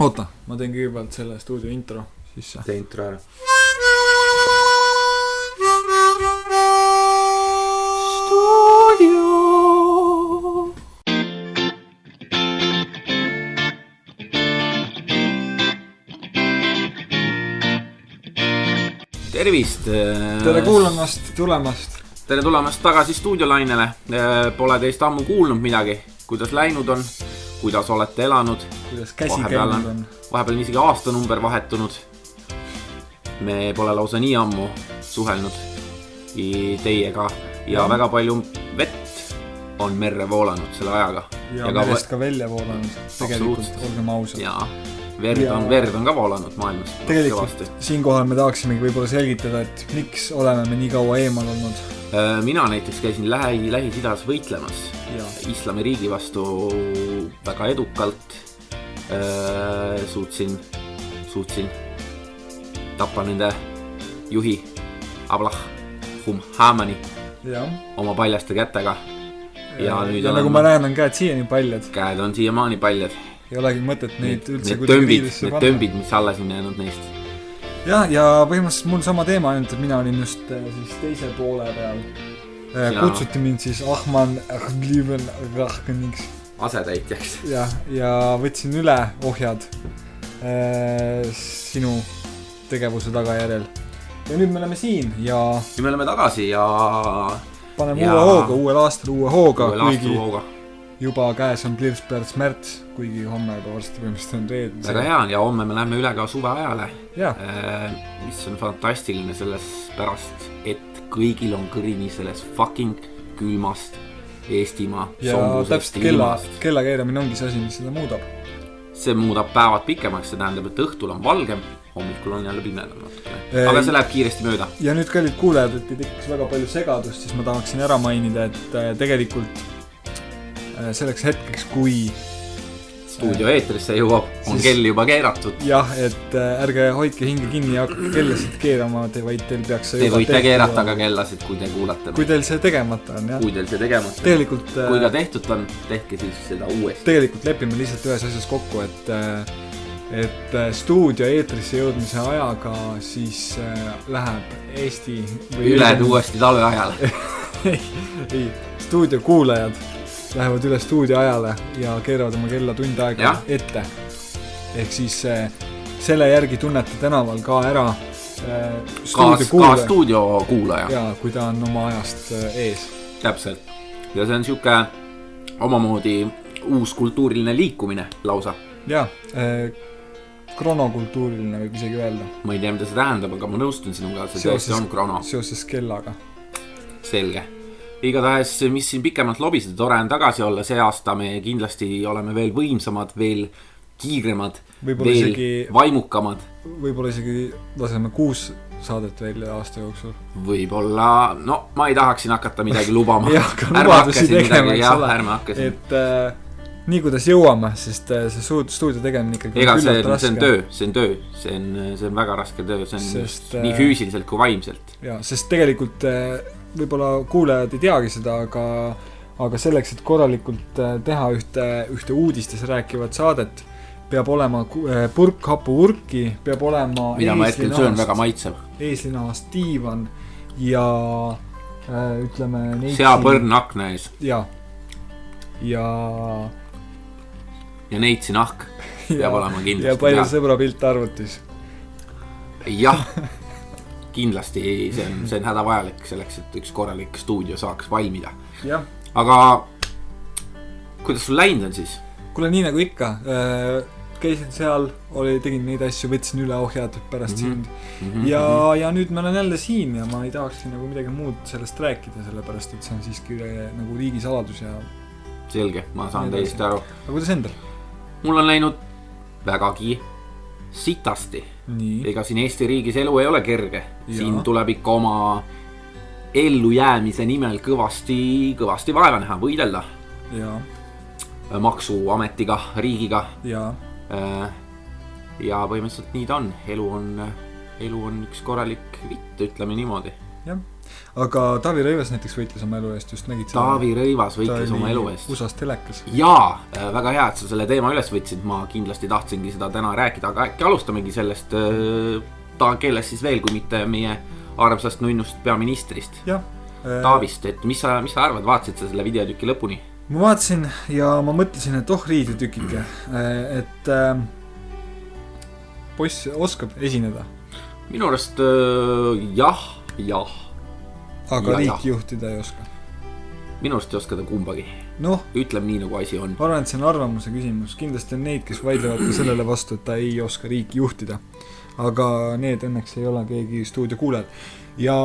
Oota, ma teen kõigepealt selle stuudio intro sisse. Tee intro ära. Stuudio. Tervist! Tere kuulamast, tulemast! Tere tulemast tagasi stuudiolainele. Pole teist ammu kuulnud midagi. Kuidas läinud on? Kuidas olete elanud? Kuidas käsi käinud on? Vahepeal on isegi aastanumber vahetunud. Me pole lausa nii ammu suhelnud teiega ja väga palju vett on merre voolanud selle ajaga. Ja merest ka välja voolanud. Tegelikult olgem ausad. Ja verd on ka voolanud maailmas. Tegelikult siinkohal me tahaksimegi võib-olla selgitada, et miks oleme me nii kaua eemal olnud. Mina näiteks käisin Lähis-Idas võitlemas Islamiriigi vastu väga edukalt. Suutsin tappa nende juhi Ablah Hamani oma paljaste kätega. Ja nagu ma näen, on käed siiani paljad. Käed on siiamaani paljad. Ei olegi mõtet neid üldse need tõmbid, mis alles on jäänud neist. Ja põhimõtteliselt mul sama teema ainult, et mina olin just siis teise poole peal. Kutsuti mind siis Ahman Rahkaniks asetäitjaks. Ja võtsin üle ohjad sinu tegevuse tagajärjel. Ja nüüd me oleme siin ja... Nüüd me oleme tagasi ja... Paneme uue hooga, uuel aastal uue hooga. Kuigi juba käes on Plirsbergs märts, kuigi homme juba varsti põhimõtteliselt on reed. Väga hea ja homme me läheme üle ka suveajale. Mis on fantastiline selles pärast, et kõigil on kõrini selles fucking külmast Eestimaa sombusest ilmast. Ja kella keeramine ongi see asi, mis seda muudab. See muudab päevad pikemaks, see tähendab, et õhtul on valgem, hommikul on jälle pimedam natukene. Aga see läheb kiiresti mööda. Ja nüüd kallid kuulejad, et ei tekiks väga palju segadust, siis ma tahaksin ära mainida, et tegelikult selleks hetkeks, kui stuudio eetrisse jõuab, on kell juba keeratud. Jah, et ärge hoidke hinge kinni ja kellasid keerama, vaid teil peaks te võite keerata ka kellasid, kui te kuulate. Kui teil see tegemata on, jah. Kui teil see tegemata tegelikult, kui ka tehtud on, tehke siis seda uuesti. Tegelikult lepime lihtsalt ühes asjas kokku, et stuudio eetrisse jõudmise ajaga siis läheb Eesti üle uuesti talve ajal. ei, stuudio kuulajad lähevad üle stuudio ajale ja keeravad oma kella tund aega ette. Ehk siis selle järgi tunnete tänaval ka ära stuudio kuulaja. Ja, kui ta on oma ajast ees. Täpselt. Ja see on siuke omamoodi uus kultuuriline liikumine lausa. Ja, kronokultuuriline võib isegi öelda. Ma ei tea, mida see tähendab, aga ma nõustun sinuga, see tõesti on krono. Seoses kellaga. Selge. Igatahes, mis siin pikemalt lobised, tore on tagasi olla, see aasta me kindlasti oleme veel võimsamad, veel kiiremad, veel vaimukamad. Võib-olla isegi laseme 6 saadet välja aasta jooksul. Võib-olla, no ma ei tahaks siin hakata midagi lubama. Ärme hakka siin. Et nii kuidas jõuame, sest see stuudio tegemine ikkagi ega see on töö, see on väga raske töö, see on nii füüsiliselt kui vaimselt. Ja, sest tegelikult võib-olla kuulejad ei teagi seda, aga selleks, et korralikult teha ühte uudistes rääkivat saadet, peab olema purk hapuvurki, peab olema mida ma hetkel söön väga maitsev. Eeslinahast diivan ja ütleme seapõrn akna ees. Ja neitsi nahk peab olema kindlasti. Ja palju sõbra pilt arvutis. Jah. Kindlasti see on hädavajalik selleks, et üks korralik stuudio saaks valmida. Aga kuidas sul läinud on siis? Kuule, nii nagu ikka. Käisin seal, tegin neid asju, võtsin üle ohjad pärast sind. Ja nüüd ma olen jälle siin ja ma ei tahaks nagu midagi muud sellest rääkida, sellepärast, et see on siiski nagu riigisaladus ja... Selge, ma saan täiesti aru. Aga kuidas endal? Mul on läinud vägagi sitasti. Ega siin Eesti riigis elu ei ole kerge. Siin tuleb ikka oma ellujäämise nimel kõvasti vaeva näha, võidelda. Maksuametiga, riigiga. Ja põhimõtteliselt nii ta on. Elu on üks korralik vitt, ütleme niimoodi. aga Taavi Rõivas näiteks võitles oma elu eest, just nägid Taavi Rõivas võitles oma elu eest. USA-s telekas. Jaa, väga hea, et sa selle teema üles võtsid, ma kindlasti tahtsingi seda täna rääkida, aga äkki alustamegi sellest kellest siis veel, kui mitte meie armsast nunnust peaministrist. Taavist, et mis sa arvad, vaatasid sa selle videotüki lõpuni? Ma vaatasin ja ma mõtlesin, et riidetükike, et poiss oskab esineda. Minu arust jah. Aga riiki juhtida ei oska. Minu arust ei oska ta kumbagi. Ütlem nii, nagu asi on. Arvan, et see on arvamuse küsimus. Kindlasti on neid, kes vaidlevad ka sellele vastu, et ta ei oska riiki juhtida. Aga need õnneks ei ole keegi stuudio kuulajad. Ja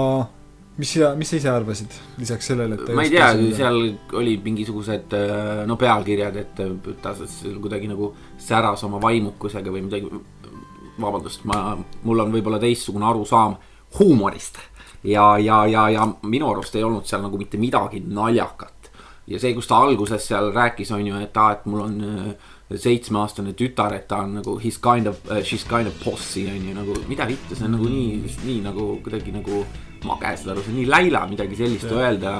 mis sa ise arvasid lisaks sellele, et ta ma ei tea, seal oli mingisugused pealkirjad, et ta kuidagi nagu säras oma vaimukusega või midagi. Vabandust, mul on võib-olla teistsugune arusaam huumorist. Ja minu arust ei olnud seal nagu mitte midagi naljakat. Ja see, kus ta alguses seal rääkis, on ju, et mul on 7-aastane tütar, et ta on nagu she's kind of posse, on ju, nagu mida vittu, see on nagu nii nagu kuidagi nagu mage seda aru, see on nii läila midagi sellist öelda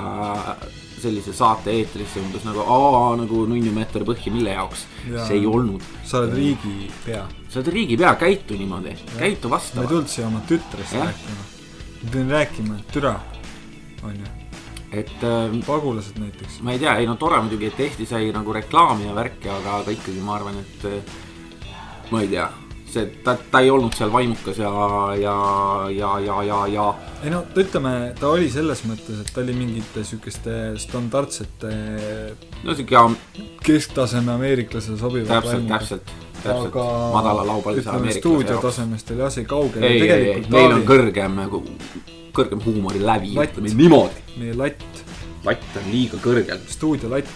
sellise saate eetrisse umbes nagu nunnimeeter põhja, mille jaoks see ei olnud. Sa oled riigipea. Sa oled riigipea, käitu niimoodi, käitu vastava. Me ei tulnud siia oma tütrest rääkima. Ma pean rääkima, et türa on ju. Et pagulased näiteks. Ma ei tea, tore muidugi, et Eesti sai nagu reklaami ja värki, aga ikkagi ma arvan, et ma ei tea, ta ei olnud seal vaimukas ja ei ütleme, ta oli selles mõttes, et ta oli mingite sükeste standardsete kesktaseme ameeriklasele sobivad täpselt madala laupallise ameeriklase stuudio tasemest oli asi kaugel. Ei, meil on kõrgem huumori läbi, ütleme niimoodi. Meie latt on liiga kõrgel. Stuudio latt.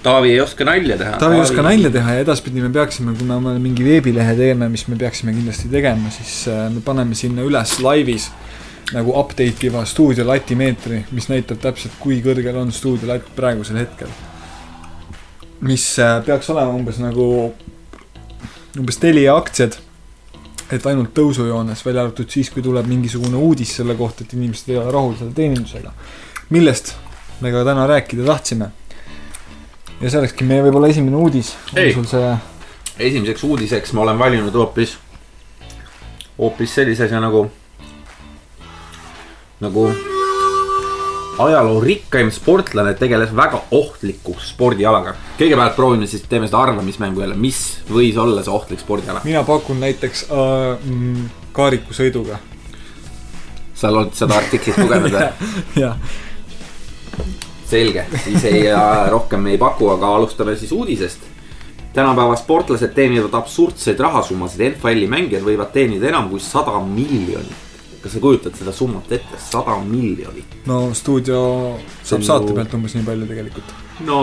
Taavi ei oska nalja teha. Ja edaspidi me peaksime, kui me mingi veebilehe teeme, mis me peaksime kindlasti tegema, siis me paneme sinna üles laivis nagu update'iva stuudio latimeetri, mis näitab täpselt, kui kõrgel on stuudio latt praegusel hetkel. Mis peaks olema umbes Telia aktsiad, et ainult tõusujoones, välja arvatud siis, kui tuleb mingisugune uudis selle kohta, et inimesed ei ole rahul selle teenindusega. Millest me ka täna rääkida tahtsime. Ja see olekski meie võib-olla esimene uudis. Esimeseks uudiseks ma olen valinud hoopis sellise asja nagu ajaloo rikkaim sportlane tegeles väga ohtliku spordialaga. Kõigepealt proovime siis, teeme seda arvamismängu jälle, mis võis olla see ohtlik spordiala. Mina pakun näiteks kaarikusõiduga. Sa oled seda artiklit lugenud või? Jah. Selge, siis rohkem ei paku, aga alustame siis uudisest. Tänapäeva sportlased teenivad absurdseid rahasummasid. NFL-i mängijad võivad teenida enam kui 100 miljonit. Kas sa kujutad seda summat ette? 100 miljonit. No stuudio saab saate pealt umbes nii palju tegelikult. No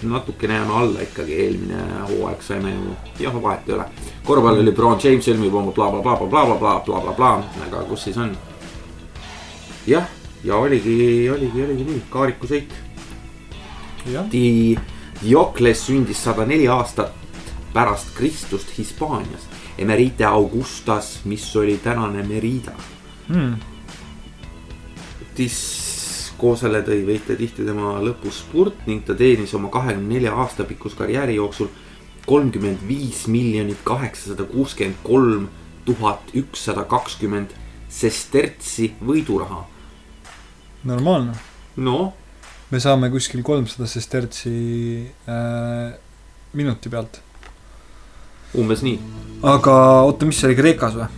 natuke näeme alla ikkagi. Eelmine hooaeg saime ju vahet ei ole. Korvpall oli LeBron James sõlmib oma bla. Aga kus siis on? Jah. Ja oligi nii, kaarikusõit. Diokles sündis 104 aastat pärast Kristust Hispaanias. Emerite Augustas, mis oli tänane Merida. Koosele tõi võite tihti tema lõpuspurt ning ta teenis oma 24 aasta pikkus karjääri jooksul 35 863 120 sestertsi võiduraha. Normaalne. No. Me saame kuskil 300 sestertsi minuti pealt. Umbes nii. Aga oota, mis see oli Kreekas või?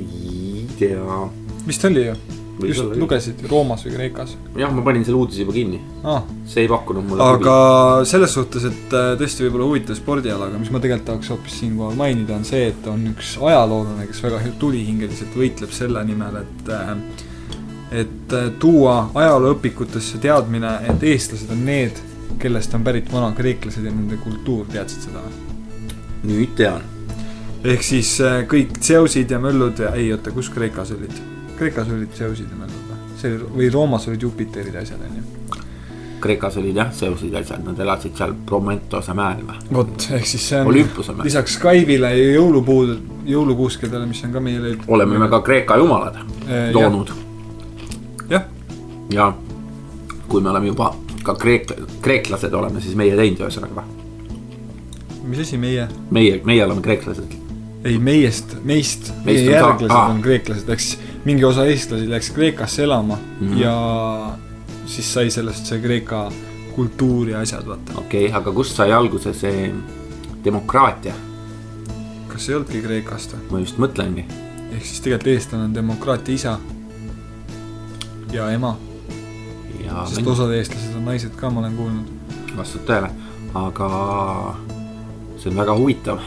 Ei tea. Mis ta oli ju? Just lugesid Roomas või Kreekas? Jah, ma panin selle uudise juba kinni. See ei pakkunud mulle. Aga selles suhtes, et tõesti võib-olla huvitav spordialaga, mis ma tegelikult tahaks hoopis siinkohal mainida, on see, et on üks ajaloolane, kes väga tulihingeliselt võitleb selle nimel, et tuua ajalooõpikutesse teadmine, et eestlased on need, kellest on pärit vana kreeklased ja nende kultuur, teadsid seda? Nüüd tean. Ehk siis kõik Zeusid ja möllud ja oota, kus Kreekas olid? Kreekas olid Zeusid ja möllud või Roomas olid Jupiterid asjad, on ju? Kreekas olid jah, Zeusid asjad, nad elasid seal Promentose mäel või? Vot, ehk siis see on lisaks Skype'ile ja jõulukuuskedele, mis on ka meile oleme me ka Kreeka jumalad loonud. Jah. Ja kui me oleme juba ka kreeklased oleme, siis meie teinud ühesõnaga või? Mis asi meie? Meie oleme kreeklased. Ei, meist meie järglased on kreeklased, eks mingi osa eestlasi läks Kreekasse elama ja siis sai sellest see Kreeka kultuur ja asjad, vaata. Okei, aga kust sai alguse see demokraatia? Kas ei oldki Kreekast? Ma just mõtlengi. Ehk siis tegelikult eestlane on demokraatia isa ja ema. Sest osad eestlased on naised ka, ma olen kuulnud. Vastab tõele, aga see on väga huvitav.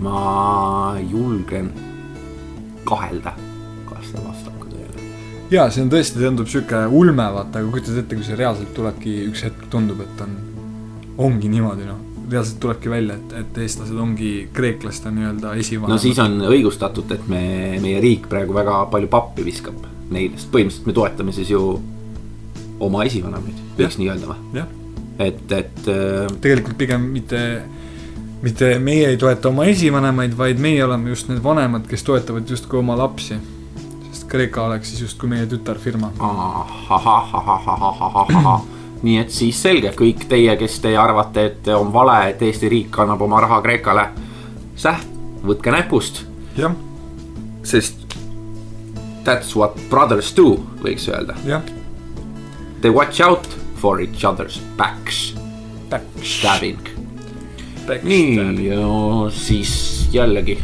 Ma julgen kahelda, kas see vastab ka tõele. Jaa, see on tõesti tundub süke ulme, vaata, aga kujutad ette, kui see reaalselt tulebki üks hetk tundub, et ongi niimoodi, no. Reaalselt tulebki välja, et eestlased ongi kreeklaste nii-öelda esivanemad. No siis on õigustatud, et meie riik praegu väga palju pappi viskab neile, sest põhimõtteliselt me toetame siis ju oma esivanemaid, võiks nii öelda või? Jah. Et tegelikult pigem mitte meie ei toeta oma esivanemaid, vaid meie oleme just need vanemad, kes toetavad just kui oma lapsi. Sest Kreeka oleks siis just kui meie tütarfirma. Nii et siis selge, kõik teie, kes teie arvate, et on vale, et Eesti riik annab oma raha Kreekale, võtke näpust. Jah. Sest that's what brothers do, võiks öelda. Jah. They watch out for each other's backs. Backstabbing. Nii, ja siis jällegi.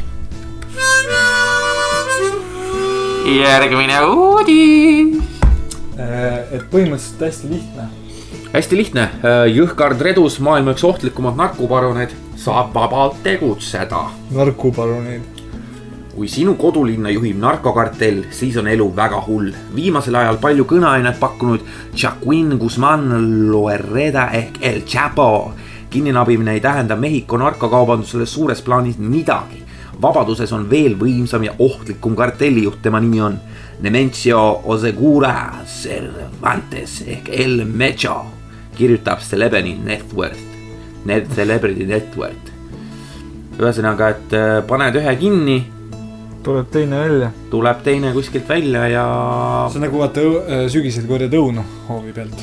Järgmine uudis. Et põhimõtteliselt hästi lihtne. Hästi lihtne. Jõhkard Redus, maailma üks ohtlikumad narkoparoneid, saab vabalt tegutseda. Narkoparoneid. Kui sinu kodulinna juhib narkokartell, siis on elu väga hull. Viimasel ajal palju kõneainet pakkunud Joaquin Guzman Loereda ehk El Chapo. Kinninabimine ei tähenda Mehhiko narkokaubandusele suures plaanis midagi. Vabaduses on veel võimsam ja ohtlikum kartellijuht, tema nimi on Nemencio Osegura Cervantes ehk El Mecho, kirjutab Celebrity Network. Ühesõnaga, et paned ühe kinni, tuleb teine välja. Tuleb teine kuskilt välja ja... See on nagu vaata sügisel korjad õunu hoovi pealt.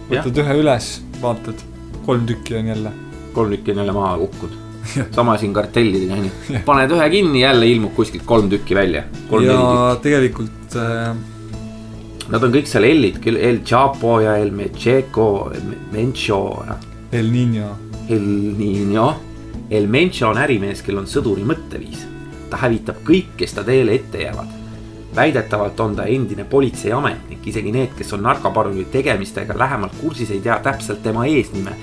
Võtad ühe üles, vaatad, 3 tükki on jälle. 3 tükki on jälle maha kukkud. Sama siin kartellidega. Paned ühe kinni, jälle ilmub kuskilt 3 tükki välja. Ja tegelikult... Nad on kõik seal L-id, El Chapo ja El Mecheco, Mencho. El Niño. El Mencho on ärimees, kel on sõduri mõtteviis. Ta hävitab kõik, kes ta teele ette jäävad. Väidetavalt on ta endine politseiametnik, isegi need, kes on narkoparoni tegemistega lähemalt kursis, ei tea täpselt tema eesnime.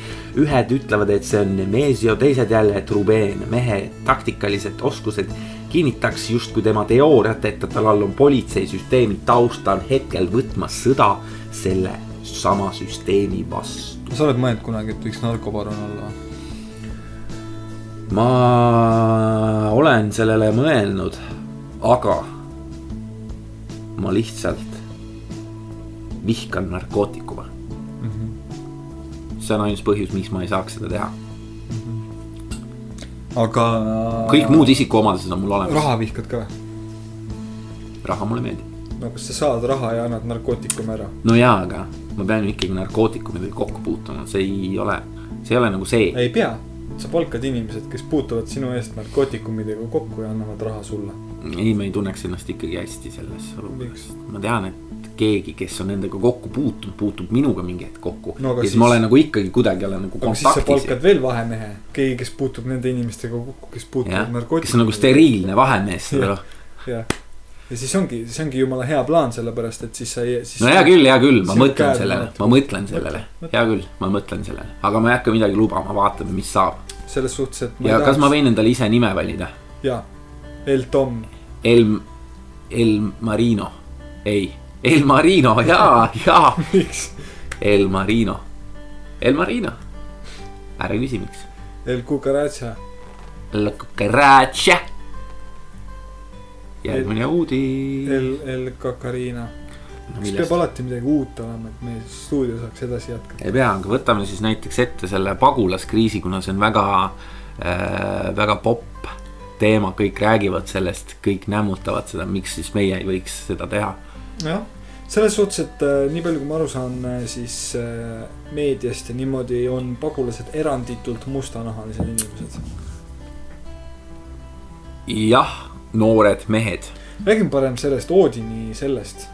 Ühed ütlevad, et see on Nemesio, teised jälle, et Ruben, mehe taktikalised oskused kinnitaks just kui tema teooriat, et tal all on politseisüsteemi taustal hetkel võtmas sõda selle sama süsteemi vastu. Sa oled mõelnud kunagi, et võiks narkoparon olla? Ma olen sellele mõelnud, aga ma lihtsalt vihkan narkootikume. See on ainus põhjus, miks ma ei saaks seda teha. Aga... kõik muud isikuomadused on mul olemas. Raha vihkad ka või? Raha mulle meeldib. No kas sa saad raha ja annad narkootikume ära? No jaa, aga ma pean ikkagi narkootikumidega kokku puutuma. See ei ole nagu see. Ei pea. Sa palkad inimesed, kes puutuvad sinu eest narkootikumidega kokku ja annavad raha sulle. Ei, ma ei tunneks ennast ikkagi hästi selles. Ma tean, et keegi, kes on nendega kokku puutub minuga mingi hetk kokku. No, ja siis ma olen nagu ikkagi kuidagi olen nagu kontaktis. Aga siis sa palkad veel vahemehe. Keegi, kes puutub nende inimestega kokku, kes puutuvad narkootikumidega. Kes on nagu steriilne vahemees. Ja siis ongi jumala hea plaan, sellepärast, et siis sa ei... No hea küll, ma mõtlen sellele. Hea küll, ma mõtlen sellele. Aga ma ei hakka midagi lubama, vaatame, mis saab. Selles suhtes, et... Ja kas ma võin endale ise nime valida? Jaa. El Tom. El Marino. Ei. El Marino, jaa. Miks? El Marino. Ära küsi, miks? El Cucaracha. El Cucaracha. Järgmine uudis. El Kakarina. Kas peab alati midagi uut olema, et meie stuudio saaks edasi jätkata? Ei pea, aga võtame siis näiteks ette selle pagulaskriisi, kuna see on väga popp teema, kõik räägivad sellest, kõik nämmutavad seda, miks siis meie ei võiks seda teha. Jah, selles suhtes, et nii palju kui ma aru saan, siis meediast ja niimoodi on pagulased eranditult mustanahalised inimesed. Jah, noored mehed. Räägin parem sellest Odini sellest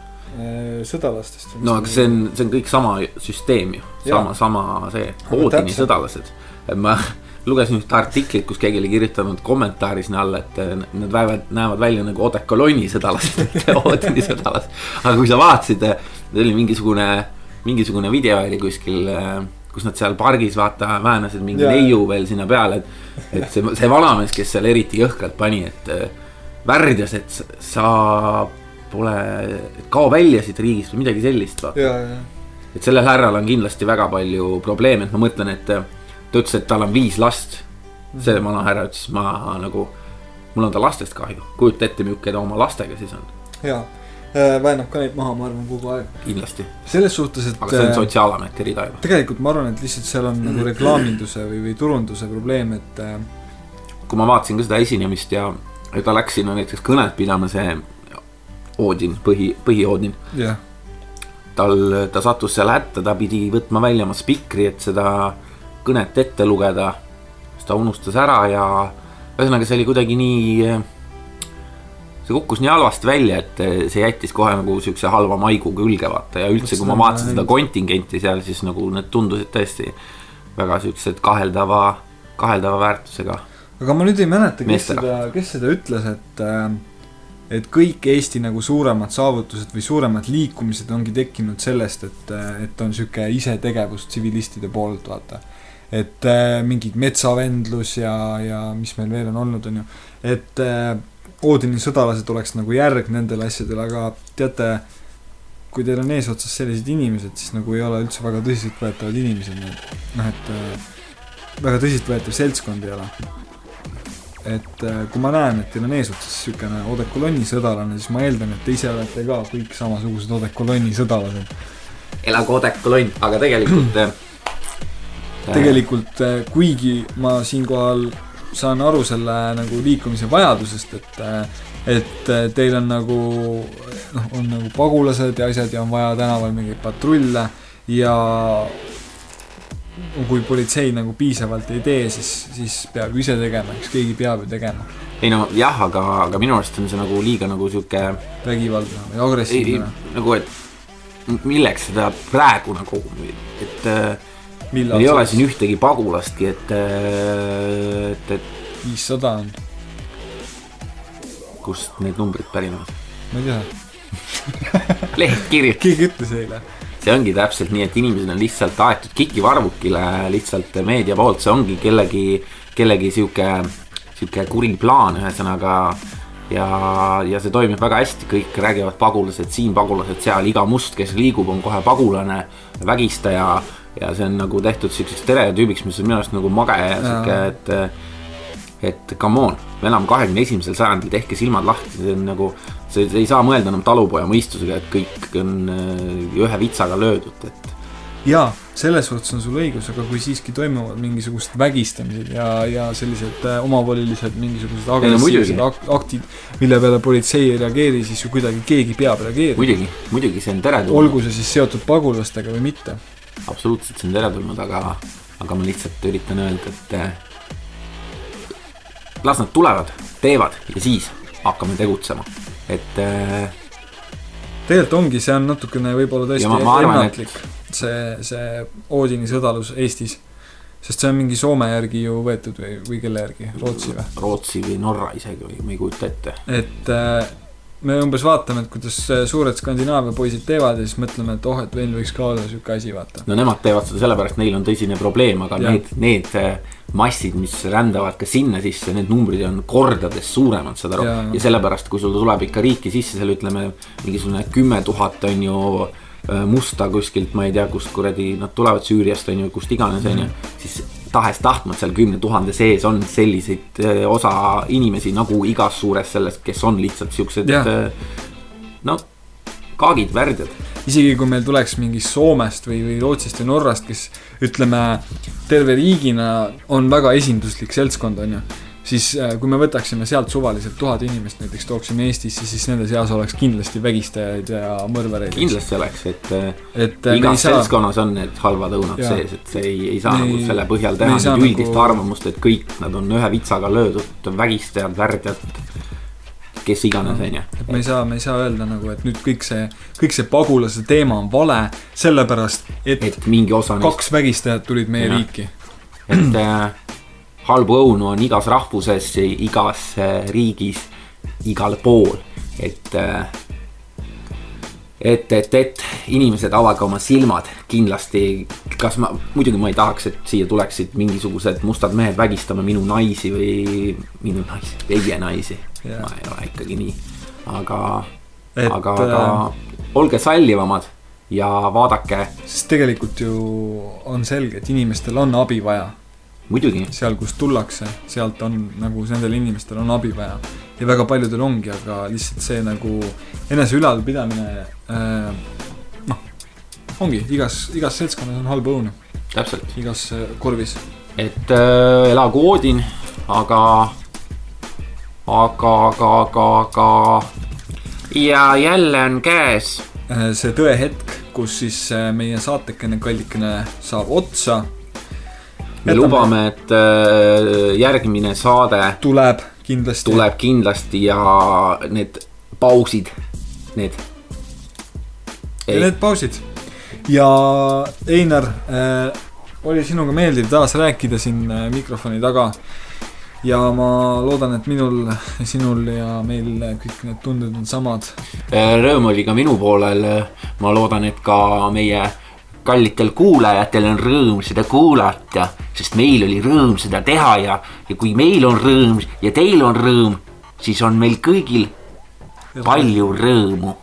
sõdalastest. No aga see on kõik sama süsteem ju, sama see Odini sõdalased. Ma lugesin üht artiklit, kus keegi oli kirjutanud kommentaari sinna alla, et nad näevad välja nagu odekolonni sõdalased, Odini sõdalased. Aga kui sa vaatasid, oli mingisugune video oli kuskil, kus nad seal pargis väänasid mingi neiu veel sinna peale, et see vanamees, kes seal eriti jõhkralt pani, et värdjas, et sa pole, kao välja siit riigist või midagi sellist. Et sellel härral on kindlasti väga palju probleeme, et ma mõtlen, et ta ütles, et tal on 5 last. See vana härra ütles, mul on ta lastest kahju. Kujuta ette, milline ta oma lastega siis on. Jaa, väänab ka neid maha, ma arvan, kogu aeg. Kindlasti. Selles suhtes, et... Aga see on sotsiaalameti rida juba. Tegelikult ma arvan, et lihtsalt seal on nagu reklaaminduse või turunduse probleem, et... Kui ma vaatasin ka seda esinemist ja ta läks sinna näiteks kõnet pidama see Odin, põhi-Odin. Yeah. Ta sattus seal hätta, ta pidi võtma välja oma spikri, et seda kõnet ette lugeda. Siis ta unustas ära ja ühesõnaga see oli kuidagi nii, see kukkus nii halvasti välja, et see jättis kohe nagu siukse halva maigu külge vaata ja üldse kui ma vaatasin seda kontingenti seal, siis nagu need tundusid tõesti väga siuksed kaheldava väärtusega. Aga ma nüüd ei mäleta, kes seda ütles, et kõik Eesti nagu suuremad saavutused või suuremad liikumised ongi tekkinud sellest, et on süke isetegevus tsivilistide poolt, vaata. Et mingid metsavendlus ja mis meil veel on olnud, on ju. Et Odini sõdalased oleks nagu järg nendele asjadele, aga teate, kui teil on eesotsas sellised inimesed, siis nagu ei ole üldse väga tõsiselt võetavad inimesed. Et väga tõsiselt võetav seltskond ei ole. Et kui ma näen, et teil on eesotsas sükene odekolonni sõdalane, siis ma eeldan, et te ise olete ka kõik samasugused odekolonni sõdalased. Elagu odekolonn, aga tegelikult kuigi ma siinkohal saan aru selle nagu liikumise vajadusest, et teil on nagu, on nagu pagulased ja asjad ja on vaja tänaval mingeid patrulle ja kui politsei nagu piisavalt ei tee, siis peab ju ise tegema, eks keegi peab ju tegema. Ei no jah, aga minu arust on see nagu liiga nagu siuke vägivaldne või agressiivne. Nagu, et milleks seda praegu nagu, et meil ei ole siin ühtegi pagulastki, et 500 on. Kust need numbrid pärinevad? Ma ei tea. Leht kirjut. Keegi ütles eile. See ongi täpselt nii, et inimesed on lihtsalt aetud kikivarvukile lihtsalt meedia poolt, see ongi kellegi siuke kuri plaan ühesõnaga ja see toimib väga hästi, kõik räägivad pagulased siin, pagulased seal, iga must, kes liigub, on kohe pagulane, vägistaja ja see on nagu tehtud siukseks stereotüübiks, mis on minu arust nagu mage ja siuke, et come on, me enam 21. sajandil tehke silmad lahti, see on nagu, see ei saa mõelda enam talupoja mõistusega, et kõik on ühe vitsaga löödud, et... Jaa, selles suhtes on sul õigus, aga kui siiski toimuvad mingisugused vägistamised ja sellised omavolilised mingisugused agressiivsed aktid, mille peale politsei ei reageeri, siis ju kuidagi keegi peab reageerima. Muidugi see on teretulnud. Olgu see siis seotud pagulastega või mitte. Absoluutselt see on teretulnud, aga ma lihtsalt üritan öelda, et las nad tulevad, teevad ja siis hakkame tegutsema. Et tegelikult ongi, see on natukene võib-olla tõesti ennatlik, see Odini sõdalus Eestis. Sest see on mingi Soome järgi ju võetud või kelle järgi? Rootsi või? Rootsi või Norra isegi või ma ei kujuta ette. Et me umbes vaatame, et kuidas suured Skandinaavia poisid teevad ja siis mõtleme, et et veel võiks ka olla siuke asi, vaata. No nemad teevad seda sellepärast, neil on tõsine probleem, aga need massid, mis rändavad ka sinna sisse, need numbrid on kordades suuremad seda ja sellepärast, kui sul tuleb ikka riiki sisse, seal ütleme mingisugune 10 000 on ju musta kuskilt, ma ei tea, kust kuradi nad tulevad Süüriast on ju, kust iganes on ju, siis tahes tahtmad seal 10 000 sees on selliseid osa inimesi nagu igas suures sellest, kes on lihtsalt siuksed kaagid, värdjad. Isegi kui meil tuleks mingi Soomest või Rootsist või Norrast, kes ütleme terve riigina on väga esinduslik seltskond on ju, siis kui me võtaksime sealt suvaliselt 1000 inimest näiteks tooksime Eestisse, siis nende seas oleks kindlasti vägistajaid ja mõrvareid. Kindlasti oleks, et igas seltskonnas on need halvad õunad sees, et see ei saa nagu selle põhjal teha nüüd üldist arvamust, et kõik nad on ühe vitsaga löödud, vägistajad, värdjad, kes iganes on. Et me ei saa öelda nagu, et nüüd kõik see pagulase teema on vale, sellepärast, et mingi osa 2 vägistajat tulid meie riiki. Et halbu õunu on igas rahvuses, igas riigis, igal pool. Et inimesed avage oma silmad kindlasti, muidugi ma ei tahaks, et siia tuleksid mingisugused mustad mehed vägistama minu naisi või teie naisi. Ma ei ole ikkagi nii, aga olge sallivamad ja vaadake. Sest tegelikult ju on selge, et inimestel on abi vaja. Muidugi. Seal, kus tullakse, sealt on nagu nendel inimestel on abi vaja. Ja väga paljudel ongi, aga lihtsalt see nagu enese ülalpidamine, ongi, igas seltskonnas on halba õunu. Täpselt. Igas korvis. Et elagu Oodin, aga ja jälle on käes see tõe hetk, kus siis meie saatekene kallikene saab otsa. Me lubame, et järgmine saade tuleb kindlasti ja need pausid need pausid ja Einar, oli sinuga meeldiv taas rääkida siin mikrofoni taga. Ja ma loodan, et sinul ja meil kõik need tunded on samad. Rõõm oli ka minu poolel. Ma loodan, et ka meie kallitel kuulajatel on rõõm seda kuulata, sest meil oli rõõm seda teha ja kui meil on rõõm ja teil on rõõm, siis on meil kõigil palju rõõmu.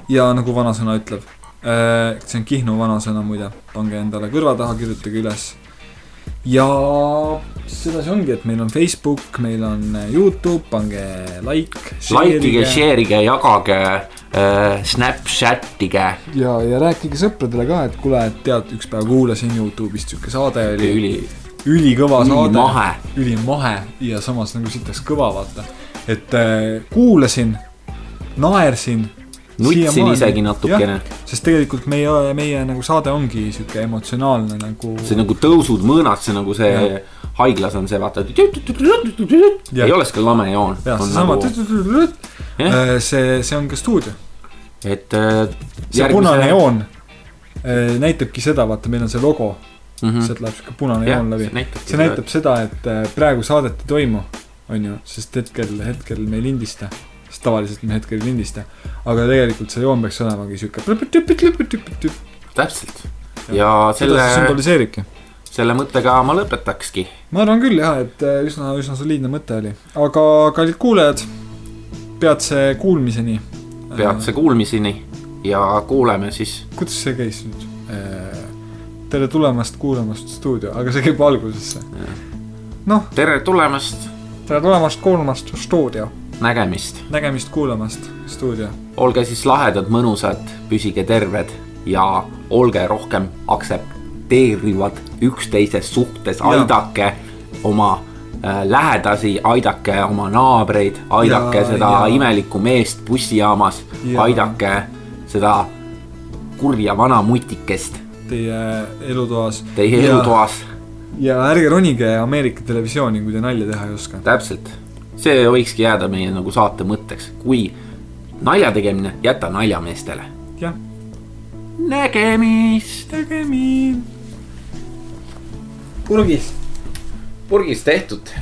Ja nagu vanasõna ütleb, see on Kihnu vanasõna muide, pange endale kõrva taha, kirjutage üles. Ja seda see ongi, et meil on Facebook, meil on YouTube, pange likeige, share'ige, jagage, Snapchatige. Ja rääkige sõpradele ka, et kuule, et tead, üks päev kuulasin YouTube'ist siuke saade oli ülikõva saade. Ülimahe ja samas nagu sitaks kõva vaata. Et kuulasin, naersin. Nutsin isegi natukene. Sest tegelikult meie nagu saade ongi siuke emotsionaalne nagu... See nagu tõusud mõõnad, see nagu see haiglas on see vaata. Ei oleks ka lame joon. See on ka stuudio. Et see punane joon näitabki seda, vaata meil on see logo. Sealt läheb siuke punane joon läbi. See näitab seda, et praegu saadet ei toimu, on ju, sest hetkel me ei lindista. Tavaliselt me hetkel ei lindista. Aga tegelikult see joon peaks olemagi siuke täpselt. Ja selle mõttega ma lõpetakski. Ma arvan küll jah, et üsna soliidne mõte oli. Aga kallid kuulejad, peatse kuulmiseni ja kuuleme siis. Kuidas see käis nüüd? Tere tulemast kuulamast stuudio, aga see käib algusesse. Tere tulemast kuulamast stuudio. Nägemist kuulamast stuudio. Olge siis lahedad, mõnusad, püsige terved ja olge rohkem aksepteerivad üksteises suhtes. Aidake oma lähedasi, aidake oma naabreid, aidake seda imelikku meest bussijaamas, aidake seda kurja vana mutikest teie elutoas. Ja ärge ronige Ameerika televisiooni, kui te nalja teha ei oska. Täpselt. See võikski jääda meie nagu saate mõtteks. Kui nalja tegemine, jäta naljameestele. Jah. Nägemist. Purgis tehtud.